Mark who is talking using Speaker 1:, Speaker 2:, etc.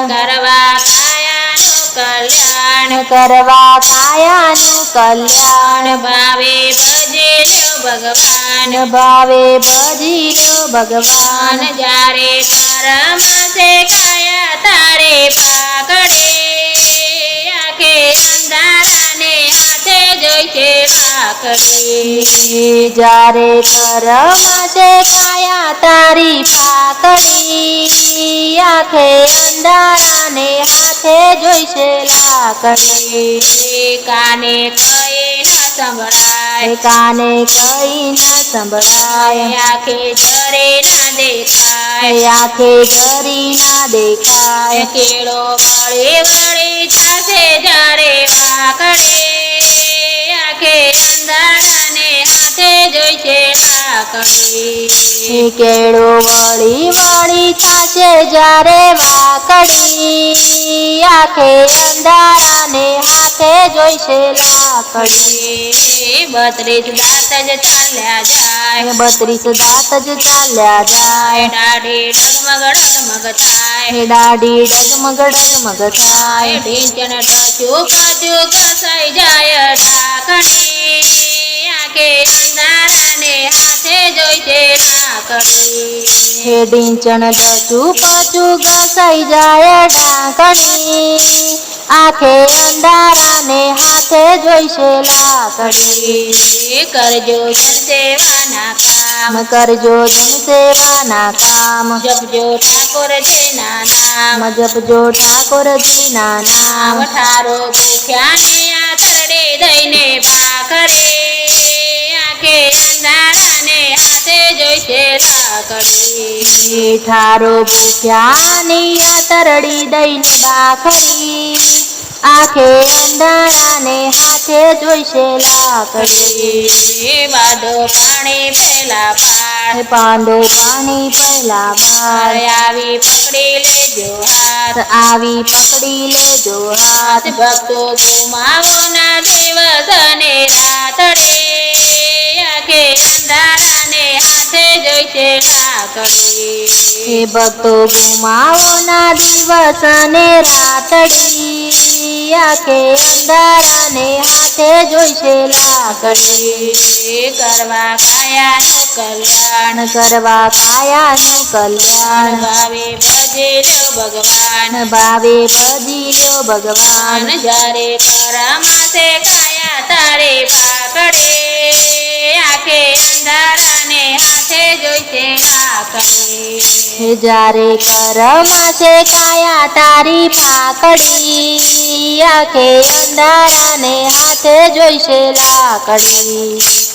Speaker 1: કરવા કાયાનું કલ્યાણ
Speaker 2: કરવા કાયાનું કલ્યાણ
Speaker 1: ભાવે ભજેલો ભગવાન
Speaker 2: ભાવે ભજીલો ભગવાન
Speaker 1: જ્યારે કરમ છે કાયા તારે પાકડે આંખે અંધારાને હાથે જોઈશે લાકડી
Speaker 2: જ્યારે કરમ છે કાયા તારી પાકડી આંખે અંધારાને હાથે જોઈશે લાકડી
Speaker 1: કાને કઈ ના સંભળાય
Speaker 2: કાને કઈ ન સંભળાય
Speaker 1: આંખે જરે ના દેખાય
Speaker 2: આંખે જરી ના દેખાય
Speaker 1: કેળો વળે વળે થશે જ્યારે વાકડે આંખે અંધારાને હાથે જોઈશે લાકડી
Speaker 2: કેળો વળી વળી થશે જ્યારે વાકડી આંખે અંધારાને હાથે જોઈશે લાકડી
Speaker 1: 32 દાંત જ ચાલ્યા જાય
Speaker 2: 32 દાંત જ ચાલ્યા જાય
Speaker 1: દાઢી ડગમગ ડગમગ થાય
Speaker 2: દાઢી ડગમગ ડગમગ થાય
Speaker 1: ઢીંચણ ટચું પચું ઘસાઈ જાય ઢાંકણી આંખે અંધારાને હાથે જોઈશે લાકડી
Speaker 2: ઢીંચણ ડચું પચું ઘસાઈ જાય ઢાંકણી આંખે અંધારાને હાથે જોઈશે લાકડી
Speaker 1: કરજો જનસેવાના કામ
Speaker 2: કરજો જનસેવાના કામ
Speaker 1: જપજો ઠાકોરજીના નામ
Speaker 2: જપજો ઠાકોરજીના નામ
Speaker 1: ઠારો ભૂખ્યાને આતરડે દઈને ભાખરે આંખે અંધારાને હાથે જોઈશે લાકડી
Speaker 2: ઠારો ભૂખ્યાની આતરડી દઈને ભાખરી આંખે અંધારાને હાથે જોઈશે લાકડી
Speaker 1: વાડો પાણી પેલા પાડ
Speaker 2: પાંડો પાણી પહેલા બાર
Speaker 1: આવી પકડી લેજો હાથ
Speaker 2: આવી પકડી લેજો હાથ
Speaker 1: ભક્તો ગુમાવો ના દિવસ અને રાતડે આંખે અંધારાને હાથે જોઈશે લાકડી
Speaker 2: ભક્તો ગુમાવો ના દિવસ અને રાતડી આંખે અંધારાને હાથે જોઈશે લાકડી
Speaker 1: કરવા કાયાનું કલ્યાણ
Speaker 2: કરવા કાયાનું કલ્યાણ
Speaker 1: ભાવે ભજેલો ભગવાન
Speaker 2: ભાવે ભજીલો ભગવાન
Speaker 1: જ્યારે કરમાસે કાયા તારે પાકડે આંખે અંધારાને હાથે જોઈશે લાકડી
Speaker 2: જ્યારે કરમાશે કાયા તારી પાકડી આંખે અંધારાને હાથે જોઈશે લાકડી